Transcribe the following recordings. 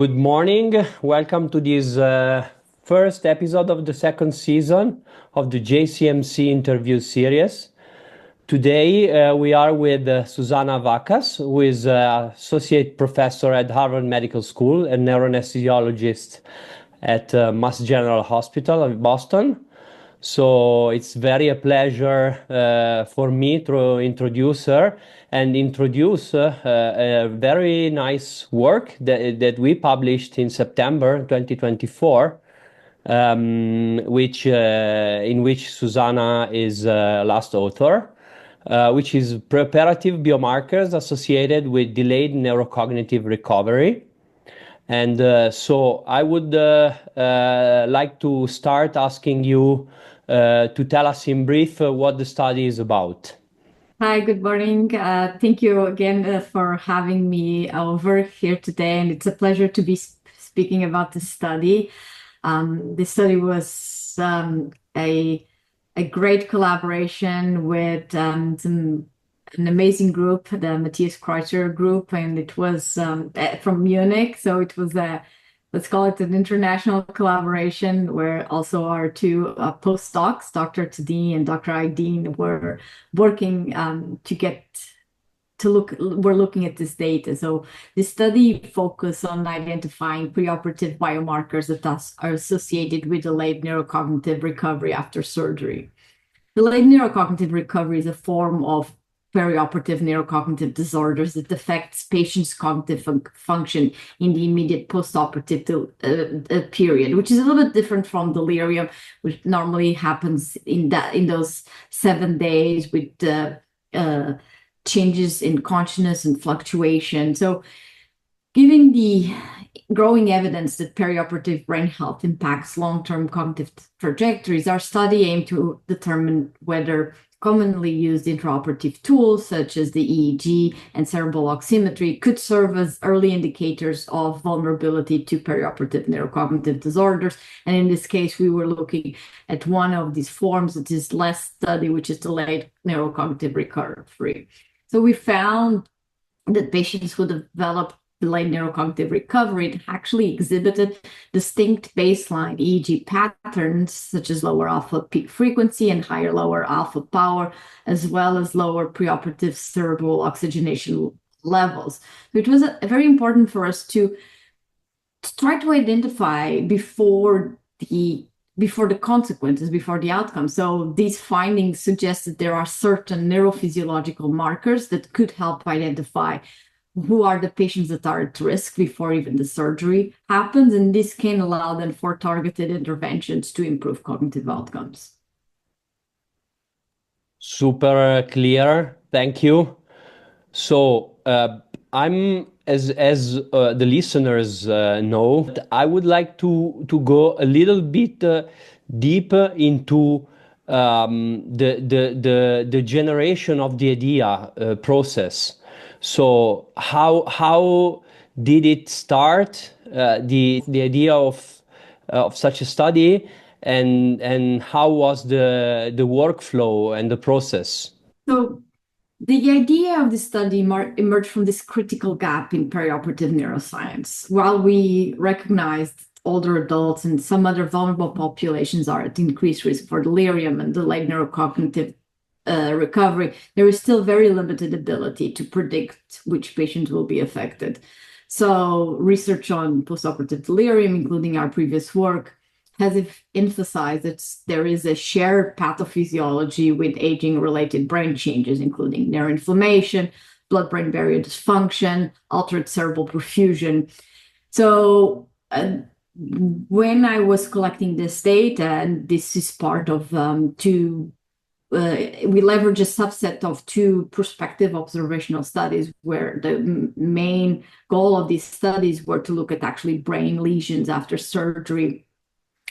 Good morning. Welcome to this first episode of the second season of the JCMC interview series. Today we are with Susana Vacas, who is associate professor at Harvard Medical School and neuroanesthesiologist at Mass General Hospital of Boston. So it's very a pleasure for me to introduce her and introduce a very nice work that we published in September 2024, in which Susana is last author, which is Preoperative Biomarkers Associated with Delayed Neurocognitive Recovery. And so I would like to start asking you to tell us in brief what the study is about. Hi, good morning. Thank you again for having me over here today, and it's a pleasure to be speaking about this study. This study was a great collaboration with an amazing group, the Matthias Kreutzer group, and it was from Munich, so it was let's call it an international collaboration where also our two postdocs, Dr. Tadini and Dr. Aydin, were working we're looking at this data. So the study focused on identifying preoperative biomarkers that are associated with delayed neurocognitive recovery after surgery. Delayed neurocognitive recovery is a form of perioperative neurocognitive disorders that affects patients' cognitive function in the immediate postoperative period, which is a little bit different from delirium, which normally happens in those 7 days with changes in consciousness and fluctuation. So, given the growing evidence that perioperative brain health impacts long-term cognitive trajectories, our study aimed to determine whether commonly used intraoperative tools such as the EEG and cerebral oximetry could serve as early indicators of vulnerability to perioperative neurocognitive disorders. And in this case, we were looking at one of these forms that is less studied, which is delayed neurocognitive recovery. So we found that patients who developed delayed neurocognitive recovery actually exhibited distinct baseline EEG patterns, such as lower alpha peak frequency and higher lower alpha power, as well as lower preoperative cerebral oxygenation levels. So it was very important for us to try to identify before the consequences, before the outcome. So these findings suggest that there are certain neurophysiological markers that could help identify who are the patients that are at risk before even the surgery happens, and this can allow them for targeted interventions to improve cognitive outcomes. Super clear, thank you. So I'm as the listeners know, I would like to go a little bit deeper into the generation of the idea process. So how did it start, the idea of such a study, and how was the workflow and the process? So the idea of the study emerged from this critical gap in perioperative neuroscience. While we recognized older adults and some other vulnerable populations are at increased risk for delirium and delayed neurocognitive recovery, there is still very limited ability to predict which patients will be affected. So research on postoperative delirium, including our previous work, has emphasized that there is a shared pathophysiology with aging-related brain changes, including neuroinflammation, blood-brain barrier dysfunction, altered cerebral perfusion. So when I was collecting this data, and this is part of we leverage a subset of two prospective observational studies where the main goal of these studies were to look at actually brain lesions after surgery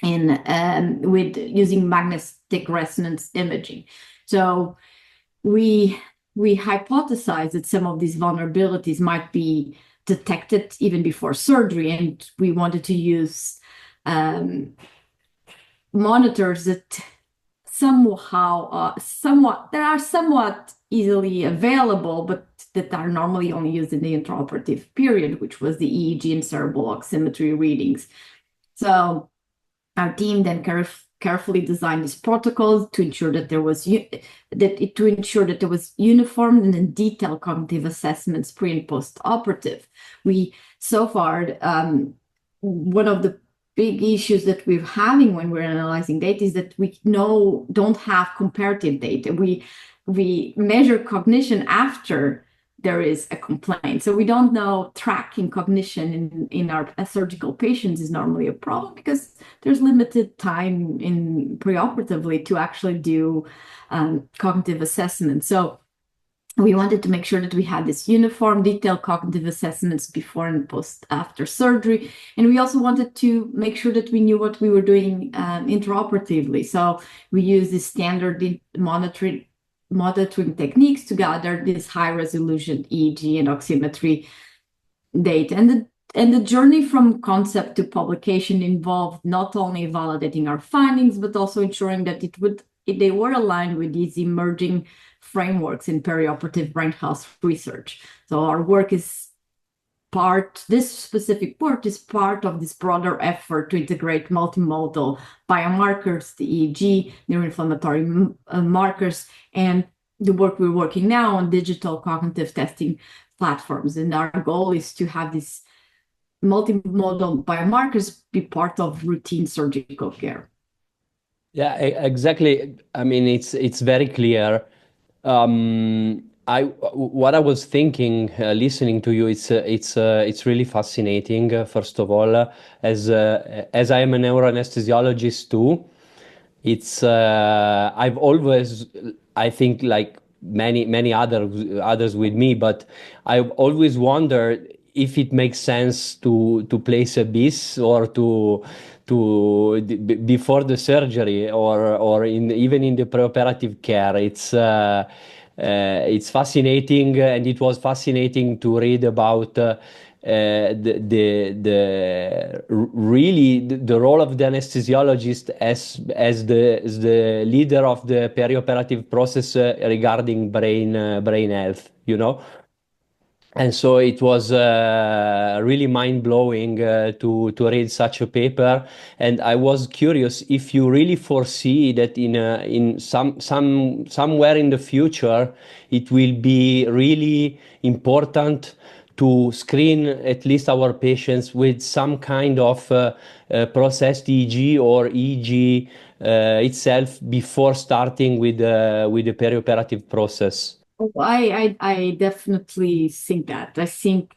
with using magnetic resonance imaging. So we hypothesized that some of these vulnerabilities might be detected even before surgery, and we wanted to use monitors that somewhat easily available, but that are normally only used in the intraoperative period, which was the EEG and cerebral oximetry readings. So our team then carefully designed these protocols to ensure that there was uniform and detailed cognitive assessments pre and post operative. We so far one of the big issues that we're having when we're analyzing data is that we don't have comparative data. We measure cognition after there is a complaint. So we don't know tracking cognition in our surgical patients is normally a problem because there's limited time in preoperatively to actually do cognitive assessment. So we wanted to make sure that we had this uniform, detailed cognitive assessments before and post after surgery. And we also wanted to make sure that we knew what we were doing intraoperatively. So we used the standard monitoring techniques to gather this high resolution EEG and oximetry data. And the journey from concept to publication involved not only validating our findings, but also ensuring that they were aligned with these emerging frameworks in perioperative brain health research. So our work this specific work is part of this broader effort to integrate multimodal biomarkers, the EEG, neuroinflammatory markers, and the work we're working now on digital cognitive testing platforms. And our goal is to have these multimodal biomarkers be part of routine surgical care. Yeah, exactly. I mean, it's very clear. What I was thinking, listening to you, it's really fascinating. First of all, as I am a neuroanesthesiologist too, I've always, I think, like many others with me, but I've always wondered if it makes sense to place a BIS or before the surgery or even in the preoperative care. It's fascinating, and it was fascinating to read about the role of the anesthesiologist as the leader of the perioperative process regarding brain health, you know. And so it was really mind-blowing to read such a paper, and I was curious if you really foresee that in somewhere in the future it will be really important to screen at least our patients with some kind of processed EEG or EEG itself before starting with the perioperative process. Oh, I definitely think that. I think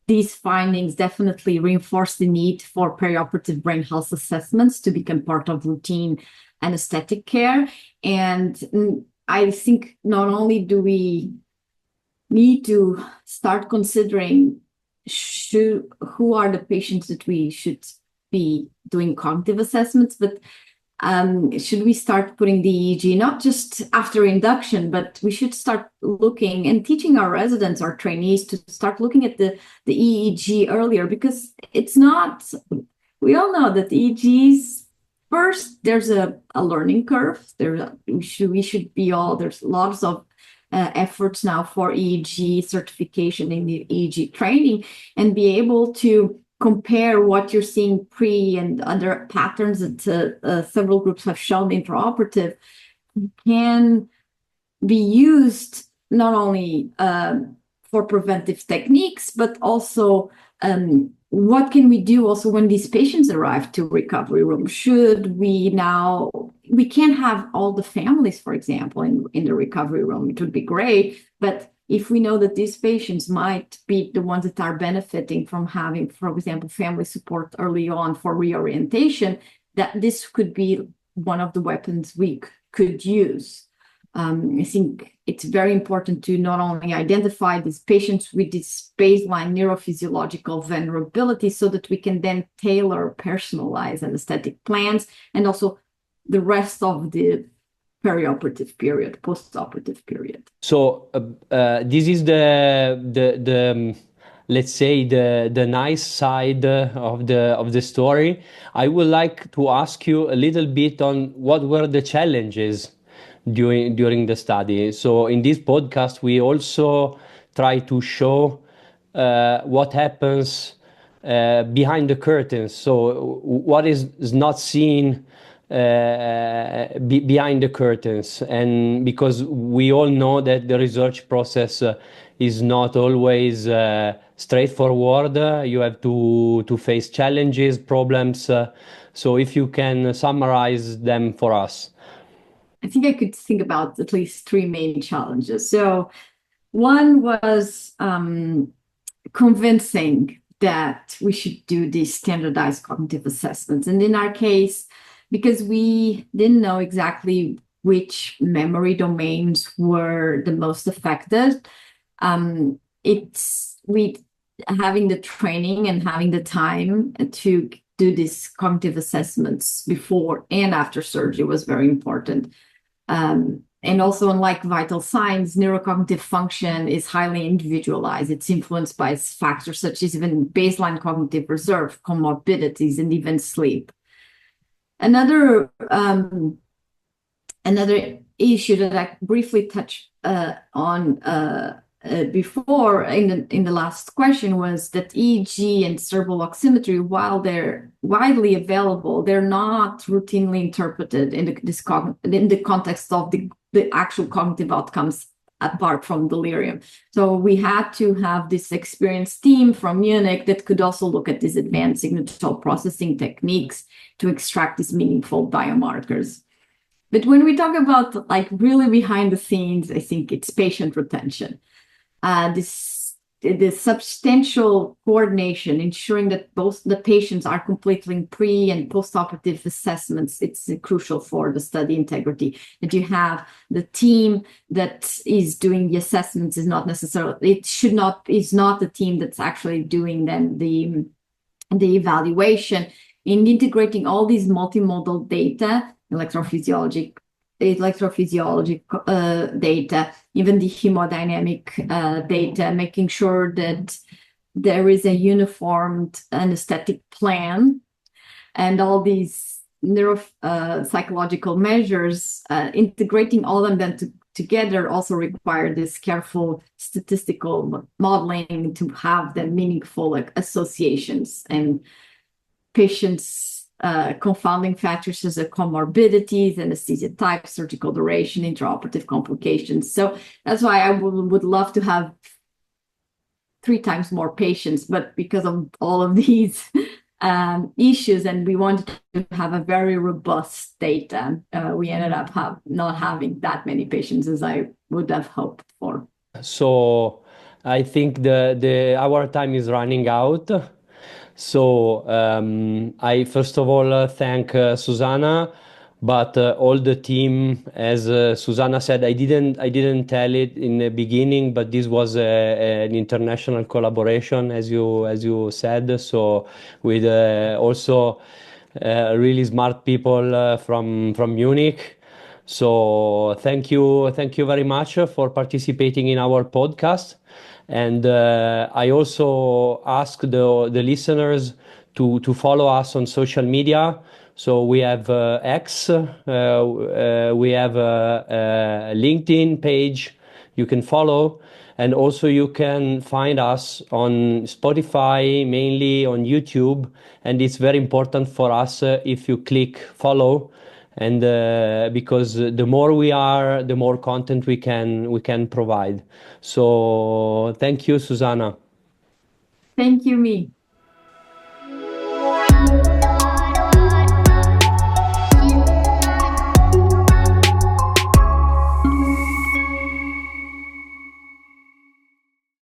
these findings definitely reinforce the need for perioperative brain health assessments to become part of routine anesthetic care. And I think not only do we need to start considering who are the patients that we should be doing cognitive assessments, but should we start putting the EEG not just after induction, but we should start looking and teaching our residents, our trainees, to start looking at the EEG earlier, because it's not, we all know that the EEGs, first, there's a learning curve. There's lots of efforts now for EEG certification in the EEG training, and be able to compare what you're seeing pre and other patterns that several groups have shown intraoperative can be used not only for preventive techniques, but also what can we do also when these patients arrive to recovery room? We can't have all the families, for example, in the recovery room. It would be great, but if we know that these patients might be the ones that are benefiting from having, for example, family support early on for reorientation, that this could be one of the weapons we could use. I think it's very important to not only identify these patients with this baseline neurophysiological vulnerability so that we can then tailor personalized anesthetic plans, and also the rest of the perioperative period, post-operative period. So this is let's say, the nice side of the story, I would like to ask you a little bit on what were the challenges during the study. So in this podcast, we also try to show what happens behind the curtains. So what is not seen behind the curtains, and because we all know that the research process is not always straightforward. You have to face challenges, problems. So if you can summarize them for us. I think I could think about at least three main challenges. So one was convincing that we should do these standardized cognitive assessments. And in our case, because we didn't know exactly which memory domains were the most affected, we having the training and having the time to do these cognitive assessments before and after surgery was very important. And also, unlike vital signs, neurocognitive function is highly individualized. It's influenced by factors such as even baseline cognitive reserve, comorbidities, and even sleep. Another issue that I briefly touched on before in the last question was that EEG and cerebral oximetry, while they're widely available, they're not routinely interpreted in the context of the actual cognitive outcomes apart from delirium. So we had to have this experienced team from Munich that could also look at these advanced signal processing techniques to extract these meaningful biomarkers. But when we talk about like really behind the scenes, I think it's patient retention. The substantial coordination, ensuring that both the patients are completing pre and post-operative assessments, it's crucial for the study integrity. That you have the team that is doing the assessments is not the team that's actually doing them the evaluation. In integrating all these multimodal data, electrophysiology data, even the hemodynamic data, making sure that there is a uniformed anesthetic plan, and all these neuropsychological measures, integrating all of them together also require this careful statistical modeling to have the meaningful associations and patients. Confounding factors such as comorbidities, anesthesia type, surgical duration, intraoperative complications. So that's why I would love to have 3 times more patients, but because of all of these issues, and we wanted to have a very robust data, we ended up not having that many patients as I would have hoped for. So I think our time is running out. So I first of all thank Susana, but all the team. As Susana said, I didn't tell it in the beginning, but this was an international collaboration, as you said. So with also really smart people from Munich. So thank you very much for participating in our podcast. And I also ask the listeners to follow us on social media. So we have X, we have a LinkedIn page you can follow, and also you can find us on Spotify, mainly on YouTube. And it's very important for us if you click follow, and because the more we are, the more content we can provide. So thank you, Susana. Thank you, me.